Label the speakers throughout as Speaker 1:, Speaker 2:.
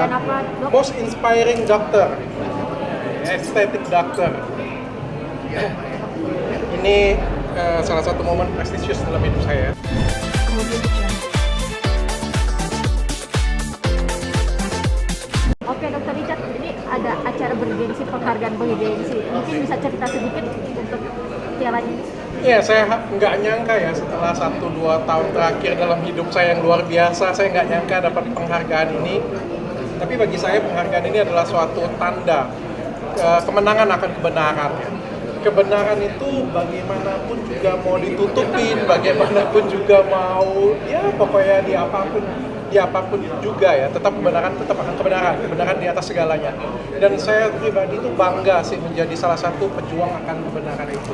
Speaker 1: penghargaan apa, Dok?
Speaker 2: Most Inspiring Doctor, Aesthetic Doctor. Ini salah satu momen prestisius dalam hidup saya.
Speaker 1: Oke, Dokter Richard, ini ada acara bergengsi, penghargaan bergengsi. Mungkin bisa cerita sedikit untuk pialanya ini?
Speaker 2: Iya, saya nggak nyangka ya setelah 1-2 tahun terakhir dalam hidup saya yang luar biasa, saya nggak nyangka dapat penghargaan ini. Tapi bagi saya penghargaan ini adalah suatu tanda kemenangan akan kebenaran. Kebenaran itu bagaimanapun juga mau ditutupin, bagaimanapun juga mau, ya pokoknya di apapun juga ya, tetap kebenaran akan kebenaran di atas segalanya. Dan saya pribadi itu bangga sih menjadi salah satu pejuang akan kebenaran itu.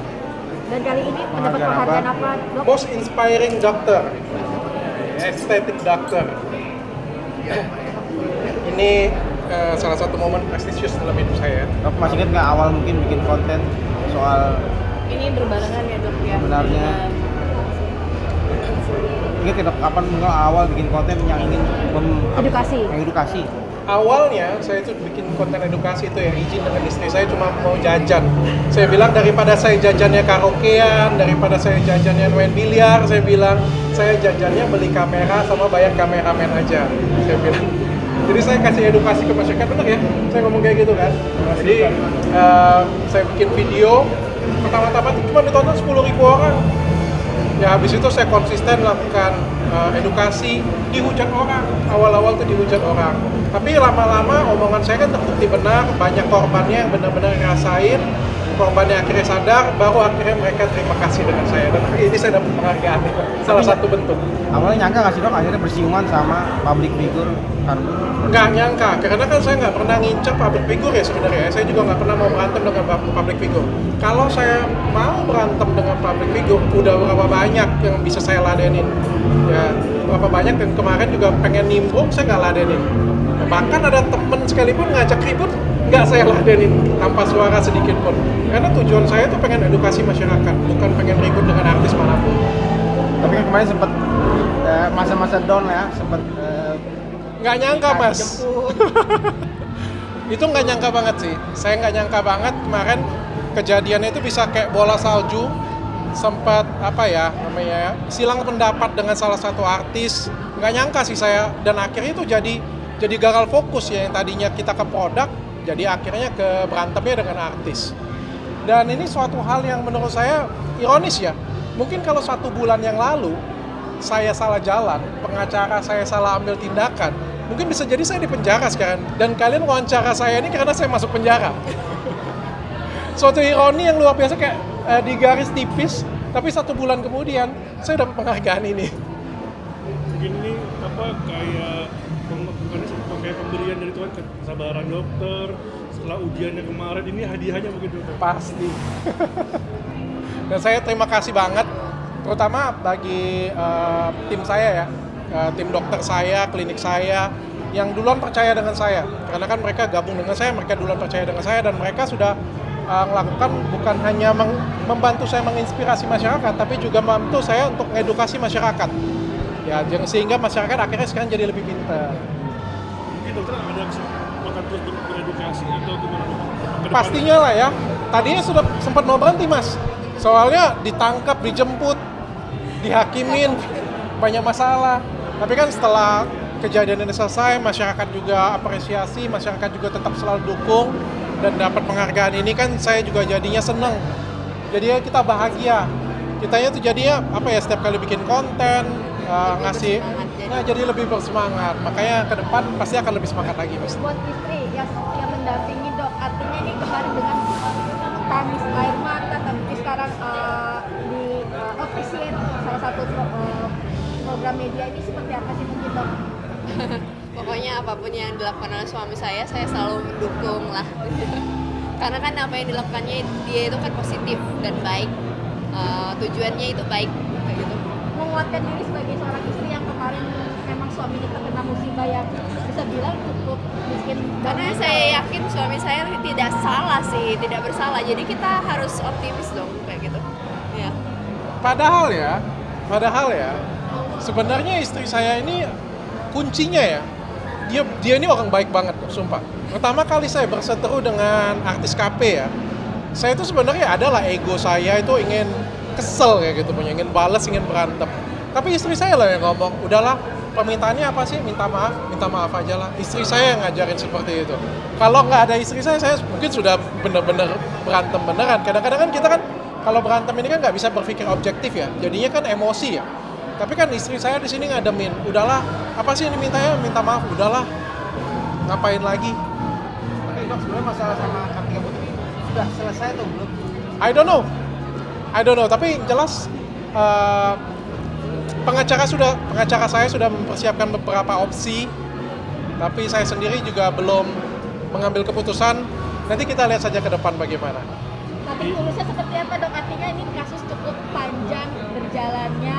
Speaker 1: Dan kali ini mendapat penghargaan apa, Dok?
Speaker 2: Most Inspiring Doctor, Aesthetic Doctor. Ini salah satu momen prestisius dalam hidup saya.
Speaker 3: Dok, masih ingat nggak awal mungkin bikin konten soal
Speaker 4: Ini berbarengan ya, Dok, ya?
Speaker 3: sebenarnya? Ingat ya, Dok, kapan mungkin awal bikin konten yang ingin mengedukasi?
Speaker 2: Awalnya saya itu bikin konten edukasi itu ya, izin dengan istri saya cuma mau jajan. Saya bilang daripada saya jajannya karaokean, daripada saya jajannya main biliar, saya bilang saya jajannya beli kamera sama bayar kameramen aja. Saya bilang. Jadi saya kasih edukasi ke masyarakat, bener ya? Saya ngomong kayak gitu kan. Jadi saya bikin video, pertama-tama cuma ditonton 10.000 orang. Ya habis itu saya konsisten lakukan edukasi, dihujat orang. Awal-awal tuh dihujat orang. Tapi lama-lama omongan saya kan terbukti benar, banyak korbannya yang benar-benar ngerasain, korbannya akhirnya sadar, baru akhirnya mereka terima kasih dengan saya. Dan ini saya dapat penghargaan, salah satu bentuk.
Speaker 3: Awalnya nyangka nggak sih, Dok, akhirnya bersinggungan sama public figure?
Speaker 2: Nggak nyangka, karena kan saya nggak pernah ngincer public figure ya sebenarnya. Saya juga nggak pernah mau berantem dengan public figure. Kalau saya mau berantem dengan public figure, udah berapa banyak yang bisa saya ladenin. Ya, berapa banyak, dan kemarin juga pengen nimbrung, saya nggak ladenin. Bahkan ada temen sekalipun ngajak ribut, nggak saya ladenin tanpa suara sedikit pun. Karena tujuan saya tuh pengen edukasi masyarakat, bukan pengen ribut dengan artis manapun.
Speaker 3: Tapi kan kemarin sempat masa-masa down ya, sempat
Speaker 2: nggak nyangka mas. Itu nggak nyangka banget sih. Saya nggak nyangka banget kemarin kejadiannya itu bisa kayak bola salju. Sempat silang pendapat dengan salah satu artis. Nggak nyangka sih saya, dan akhirnya itu jadi gagal fokus ya, yang tadinya kita ke produk, jadi akhirnya ke berantemnya dengan artis. Dan ini suatu hal yang menurut saya ironis ya. Mungkin kalau 1 bulan yang lalu saya salah jalan, pengacara saya salah ambil tindakan, mungkin bisa jadi saya di penjara sekarang. Dan kalian wawancara saya ini karena saya masuk penjara. Suatu ironi yang luar biasa, kayak di garis tipis, tapi 1 bulan kemudian saya dapat penghargaan ini.
Speaker 5: Mungkin ini kayak pemberian dari Tuhan, kesabaran dokter setelah ujiannya kemarin, ini hadiahnya mungkin, dokter?
Speaker 2: Pasti. Dan saya terima kasih banget, terutama bagi tim saya ya, tim dokter saya, klinik saya, yang duluan percaya dengan saya. Karena kan mereka gabung dengan saya, mereka duluan percaya dengan saya, dan mereka sudah melakukan bukan hanya membantu saya menginspirasi masyarakat, tapi juga membantu saya untuk mengedukasi masyarakat. Ya, sehingga masyarakat akhirnya sekarang jadi lebih pintar.
Speaker 5: Mungkin dokter ada kesempatan terus beredukasi atau gimana?
Speaker 2: Pastinya lah ya. Tadinya sudah sempat mau berhenti mas. Soalnya ditangkap, dijemput, dihakimin, banyak masalah. Tapi kan setelah kejadian ini selesai, masyarakat juga apresiasi, masyarakat juga tetap selalu dukung, dan dapat penghargaan ini kan saya juga jadinya seneng. Jadinya kita bahagia. Kitanya tuh jadinya setiap kali bikin konten, ngasih, jadi lebih bersemangat. Makanya ke depan pasti akan lebih semangat lagi mas.
Speaker 1: Buat istri yang mendampingi, Dok, artinya ini kemarin dengan tangis air mata, tapi sekarang di appreciate salah satu program media ini seperti apa sih mungkin, Dok?
Speaker 4: Pokoknya apapun yang dilakukan oleh suami saya selalu mendukung lah. Karena kan apa yang dilakukannya dia itu kan positif dan baik. Tujuannya itu baik, kayak gitu.
Speaker 1: Menguatkan diri sebagai seorang istri yang kemarin memang suaminya terkena musibah yang bisa bilang cukup bikin.
Speaker 4: Karena saya yakin suami saya tidak salah sih, tidak bersalah. Jadi kita harus optimis dong, kayak gitu. Ya.
Speaker 2: Padahal ya, sebenarnya istri saya ini kuncinya ya. dia ini orang baik banget, sumpah. Pertama kali saya berseteru dengan artis KP ya, saya itu sebenarnya adalah ego saya itu ingin kesel kayak gitu punya, ingin balas, ingin berantem. Tapi istri saya lah yang ngomong, udahlah permintaannya apa sih? Minta maaf aja lah. Istri saya yang ngajarin seperti itu. Kalau nggak ada istri saya mungkin sudah bener-bener berantem beneran. Kadang-kadang kan kita kan kalau berantem ini kan nggak bisa berpikir objektif ya, jadinya kan emosi ya. Tapi kan istri saya di sini ngademin, udahlah, apa sih ini mintanya? Minta maaf, udahlah, ngapain lagi?
Speaker 3: Tapi dok, sebenarnya masalah sama Kartika Putri sudah selesai atau belum?
Speaker 2: I don't know, tapi jelas pengacara saya sudah mempersiapkan beberapa opsi, tapi saya sendiri juga belum mengambil keputusan. Nanti kita lihat saja ke depan bagaimana.
Speaker 1: Tapi tulisnya seperti apa dok? Artinya ini kasus cukup panjang berjalannya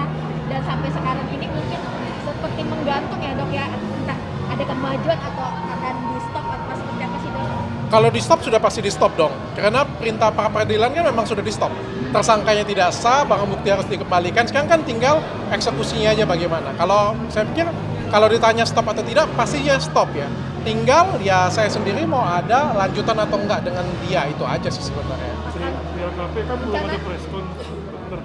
Speaker 1: dan sampai sekarang ini mungkin seperti menggantung ya dok ya, entah ada kemajuan atau akan di stop atau seperti apa sih dok?
Speaker 2: Kalau di stop sudah pasti di stop dong, karena perintah para peradilan kan memang sudah di stop. Tersangkanya tidak sah, barang bukti harus dikembalikan. Sekarang kan tinggal eksekusinya aja bagaimana. Kalau saya pikir kalau ditanya stop atau tidak pasti ya stop ya. Tinggal ya saya sendiri mau ada lanjutan atau enggak dengan dia, itu aja sih sebenarnya.
Speaker 5: Biar KP kan belum ada preskon dokter.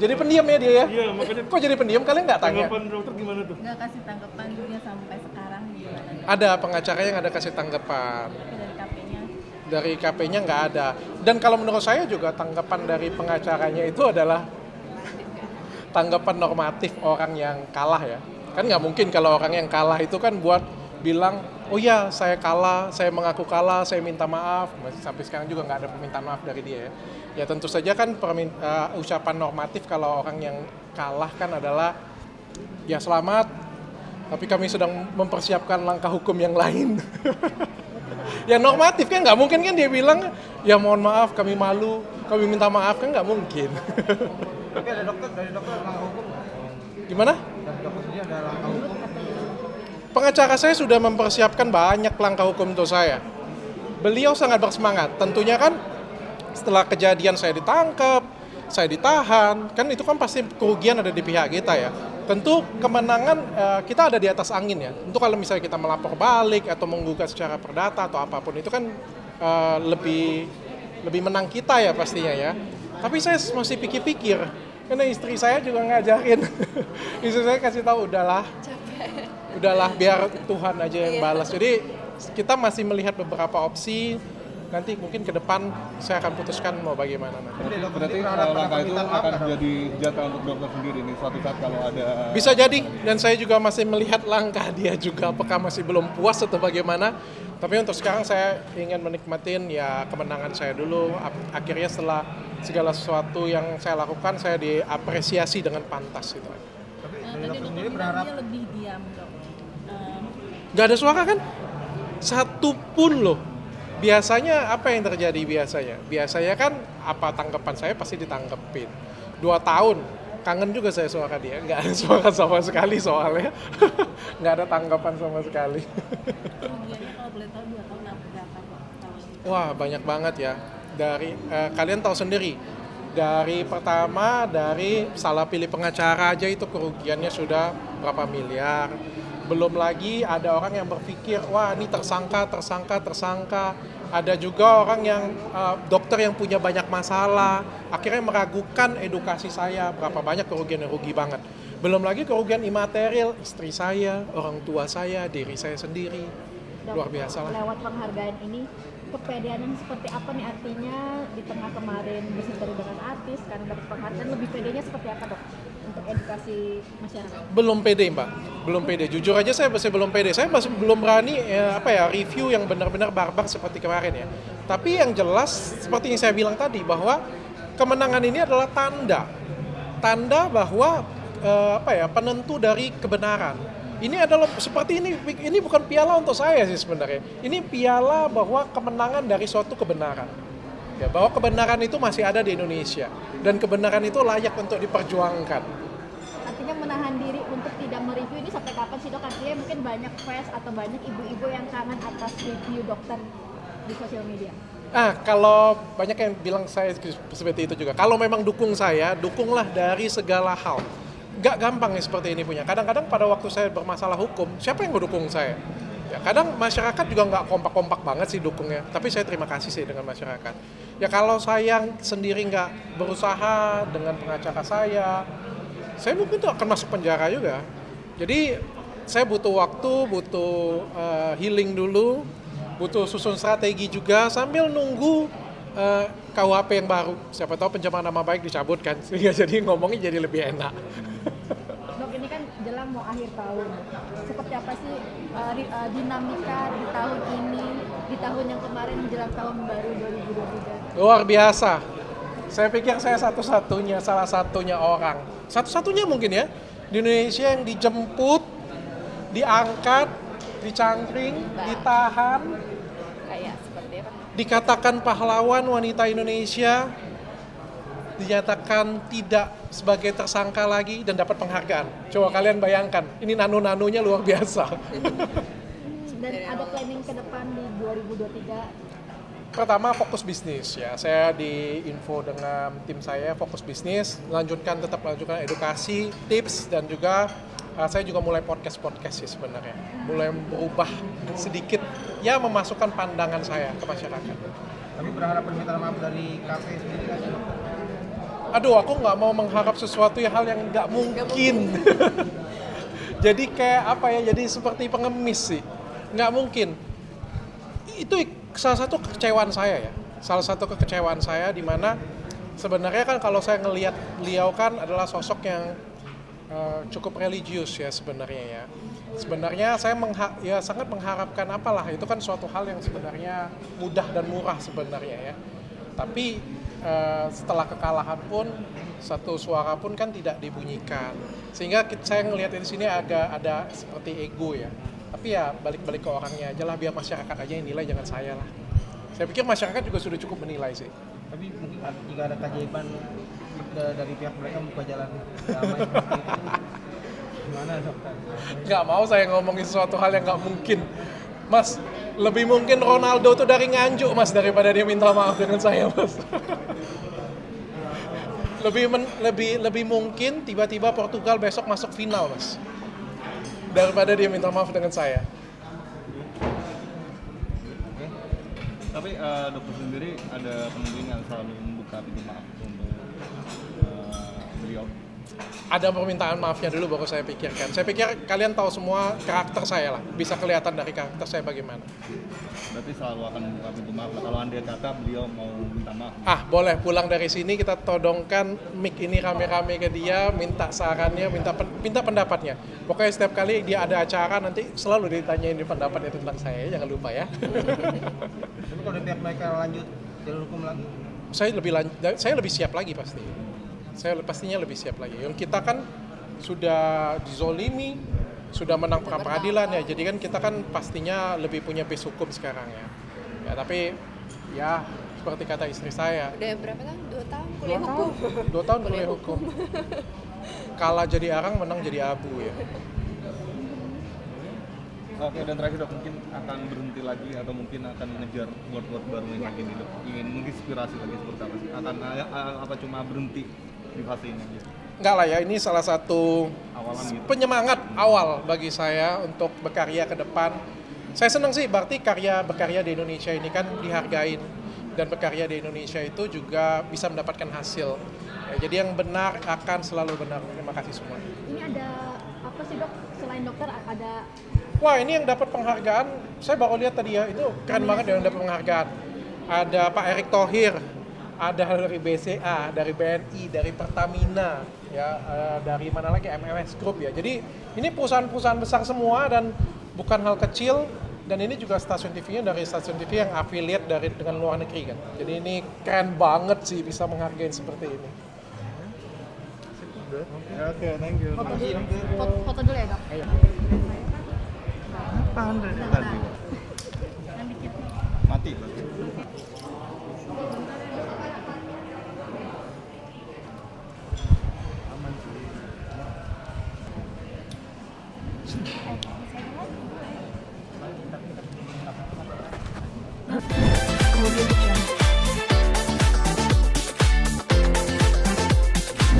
Speaker 2: Jadi pendiam ya dia ya?
Speaker 5: Iya, makanya
Speaker 2: Kok jadi pendiam? Kalian nggak tanya?
Speaker 5: tanggapan dokter gimana tuh?
Speaker 6: Nggak kasih tanggapan dia sampai sekarang gimana?
Speaker 2: Ada pengacara yang ada kasih tanggapan.
Speaker 6: Tapi dari KP-nya
Speaker 2: Dari KP-nya nggak ada. Dan kalau menurut saya juga tanggapan dari pengacaranya itu adalah tanggapan normatif orang yang kalah ya. Kan nggak mungkin kalau orang yang kalah itu kan buat bilang, oh ya saya kalah, saya mengaku kalah, saya minta maaf. Sampai sekarang juga nggak ada permintaan maaf dari dia ya. Ya tentu saja kan ucapan normatif kalau orang yang kalah kan adalah ya selamat, tapi kami sedang mempersiapkan langkah hukum yang lain. Ya normatif kan nggak mungkin kan dia bilang ya mohon maaf kami malu, kami minta maaf, kan nggak mungkin.
Speaker 3: Tapi ada dari dokter langkah hukum nggak?
Speaker 2: Gimana?
Speaker 3: Dari dokter sendiri ada langkah hukum?
Speaker 2: Pengacara saya sudah mempersiapkan banyak langkah hukum untuk saya. Beliau sangat bersemangat. Tentunya kan setelah kejadian saya ditangkap, saya ditahan, kan itu kan pasti kerugian ada di pihak kita ya. Tentu kemenangan kita ada di atas angin ya. Tentu kalau misalnya kita melapor balik atau menggugat secara perdata atau apapun itu kan lebih menang kita ya pastinya ya. Tapi saya masih pikir-pikir, karena istri saya juga ngajarin. Istri saya kasih tahu udahlah biar Tuhan aja yang balas. Jadi kita masih melihat beberapa opsi. Nanti mungkin ke depan saya akan putuskan mau bagaimana nanti.
Speaker 7: Berarti langkah itu akan jadi jatah untuk dokter sendiri nih suatu saat kalau ada.
Speaker 2: Bisa jadi, dan saya juga masih melihat langkah dia juga apakah masih belum puas atau bagaimana. Tapi untuk sekarang saya ingin menikmatin ya kemenangan saya dulu. Akhirnya setelah segala sesuatu yang saya lakukan saya diapresiasi dengan pantas gitu.
Speaker 3: Tapi dari
Speaker 6: tadi
Speaker 3: dokter
Speaker 6: dokter
Speaker 3: sendiri
Speaker 6: bilang
Speaker 3: berharap
Speaker 6: dia lebih diam dok.
Speaker 2: Gak ada suara kan? Satu pun loh. Biasanya apa yang terjadi biasanya? Biasanya kan apa tanggapan saya pasti ditanggepin. 2 tahun, kangen juga saya suara dia. Nggak ada suara sama sekali soalnya. Nggak ada tanggapan sama sekali.
Speaker 6: Kerugiannya kalau boleh tahu 2 tahun berapa dok?
Speaker 2: Wah banyak banget ya. Dari kalian tahu sendiri. Dari pertama dari salah pilih pengacara aja itu kerugiannya sudah berapa miliar. Belum lagi ada orang yang berpikir, wah ini tersangka. Ada juga orang yang dokter yang punya banyak masalah, akhirnya meragukan edukasi saya, berapa banyak kerugian yang rugi banget. Belum lagi kerugian imaterial, istri saya, orang tua saya, diri saya sendiri. Luar biasa lah.
Speaker 1: Lewat penghargaan ini, kepedean yang seperti apa nih artinya di tengah kemarin berseteru dengan artis karena dapat penghargaan, lebih pedenya seperti apa dok untuk edukasi masyarakat?
Speaker 2: Belum pede mbak, belum pede. Jujur aja saya masih belum pede. Saya masih belum berani review yang benar-benar barbar seperti kemarin ya. Tapi yang jelas seperti yang saya bilang tadi bahwa kemenangan ini adalah tanda bahwa penentu dari kebenaran. Ini adalah seperti ini bukan piala untuk saya sih sebenarnya. Ini piala bahwa kemenangan dari suatu kebenaran. Ya, bahwa kebenaran itu masih ada di Indonesia dan kebenaran itu layak untuk diperjuangkan.
Speaker 1: Artinya menahan diri untuk tidak mereview ini sampai kapan sih dok? Artinya mungkin banyak fans atau banyak ibu-ibu yang kangen atas review dokter di sosial media.
Speaker 2: Kalau banyak yang bilang saya seperti itu juga. Kalau memang dukung saya, dukunglah dari segala hal. nggak gampang nih seperti ini punya. Kadang-kadang pada waktu saya bermasalah hukum, siapa yang mendukung saya? Ya, kadang masyarakat juga nggak kompak-kompak banget sih dukungnya, tapi saya terima kasih sih dengan masyarakat. Ya kalau saya sendiri nggak berusaha dengan pengacara saya mungkin tuh akan masuk penjara juga. Jadi saya butuh waktu, butuh healing dulu, butuh susun strategi juga sambil nunggu KUHP yang baru. Siapa tahu pencemaran nama baik dicabut kan, sehingga jadi ngomongnya jadi lebih enak.
Speaker 1: Dok, ini kan jelang mau akhir tahun. Seperti apa sih dinamika di tahun ini, di tahun yang kemarin menjelang tahun baru 2023?
Speaker 2: Luar biasa. Saya pikir saya salah satunya orang. Satu-satunya mungkin ya, di Indonesia yang dijemput, diangkat, dicangkring, ditahan,
Speaker 4: Kayak seperti apa?
Speaker 2: dikatakan pahlawan wanita Indonesia, dinyatakan tidak sebagai tersangka lagi dan dapat penghargaan. Coba kalian bayangkan, ini nano-nanonya luar biasa.
Speaker 1: Dan ada planning ke depan di 2023?
Speaker 2: Pertama fokus bisnis ya, saya di info dengan tim saya fokus bisnis, tetap lanjutkan edukasi, tips dan juga saya juga mulai podcast sih sebenarnya, mulai berubah sedikit ya memasukkan pandangan saya ke masyarakat.
Speaker 3: Tapi berharap permintaan maaf dari KP sendiri kan?
Speaker 2: Aduh, aku nggak mau mengharap sesuatu hal yang nggak mungkin. Jadi kayak apa ya? Jadi seperti pengemis sih, nggak mungkin. Itu salah satu kekecewaan saya ya. Salah satu kekecewaan saya di mana sebenarnya kan kalau saya ngelihat beliau kan adalah sosok yang cukup religius ya sebenarnya ya. Sebenarnya saya sangat mengharapkan apalah, itu kan suatu hal yang sebenarnya mudah dan murah sebenarnya ya. Tapi setelah kekalahan pun satu suara pun kan tidak dibunyikan. Sehingga saya ngelihat di sini agak ada seperti ego ya. Tapi ya balik-balik ke orangnya aja lah, biar masyarakat aja yang nilai, jangan saya lah. Saya pikir masyarakat juga sudah cukup menilai sih.
Speaker 3: Tapi mungkin jika ada keajaiban dari pihak mereka membuka jalan damai seperti itu, gimana dokter?
Speaker 2: Nggak mau saya ngomongin sesuatu hal yang nggak mungkin. Mas, lebih mungkin Ronaldo tuh dari Nganjuk mas daripada dia minta maaf dengan saya mas. lebih mungkin tiba-tiba Portugal besok masuk final mas, daripada dia minta maaf dengan saya.
Speaker 7: Tapi dokter sendiri ada pendamping yang selalu membuka pintu maaf untuk beliau.
Speaker 2: Ada permintaan maafnya dulu baru saya pikirkan. Saya pikir kalian tahu semua karakter saya lah, bisa kelihatan dari karakter saya bagaimana.
Speaker 7: Berarti selalu akan membuka pintu maaf lah. Kalau andai kata beliau mau minta maaf.
Speaker 2: Boleh pulang dari sini kita todongkan mic ini rame-rame ke dia, minta sarannya, minta pendapatnya. Pokoknya setiap kali dia ada acara nanti selalu ditanyain pendapatnya tentang saya, jangan lupa ya.
Speaker 3: Tapi kalau dari pihak mereka lanjut jalur hukum lagi,
Speaker 2: Saya lebih siap lagi pasti. Saya pastinya lebih siap lagi. Yang kita kan sudah dizolimi, sudah menang pra peradilan ya. Jadi kan kita kan pastinya lebih punya base hukum sekarang ya. Ya tapi ya seperti kata istri saya.
Speaker 4: Udah berapa tahun? 2 tahun kuliah hukum.
Speaker 2: 2 tahun kuliah hukum. Kalah jadi arang, menang jadi abu ya.
Speaker 7: Oke, dan terakhir dok, mungkin akan berhenti lagi atau mungkin akan ngejar word-word baru yang lagi nih dok? Ingin menginspirasi lagi seperti apa sih? Akan apa cuma berhenti di fase ini aja?
Speaker 2: Enggak lah ya, ini salah satu penyemangat awal bagi saya untuk berkarya ke depan. Saya senang sih, berarti berkarya di Indonesia ini kan dihargain. Dan berkarya di Indonesia itu juga bisa mendapatkan hasil. Ya, jadi yang benar akan selalu benar. Terima kasih semua.
Speaker 1: Ini ada apa sih dok? Selain dokter ada...
Speaker 2: Wah ini yang dapat penghargaan, saya baru lihat tadi ya, itu keren banget yang dapat penghargaan. Ada Pak Erick Thohir, ada dari BCA, dari BNI, dari Pertamina, ya dari mana lagi MMS Group ya. Jadi ini perusahaan-perusahaan besar semua dan bukan hal kecil. Dan ini juga stasiun TV-nya dari stasiun TV yang affiliate dengan luar negeri kan. Jadi ini keren banget sih bisa menghargai seperti ini.
Speaker 7: Oke, thank you.
Speaker 1: Foto dulu ya dok?
Speaker 2: Ayo.
Speaker 7: Apaan dari tadi? Mati berarti.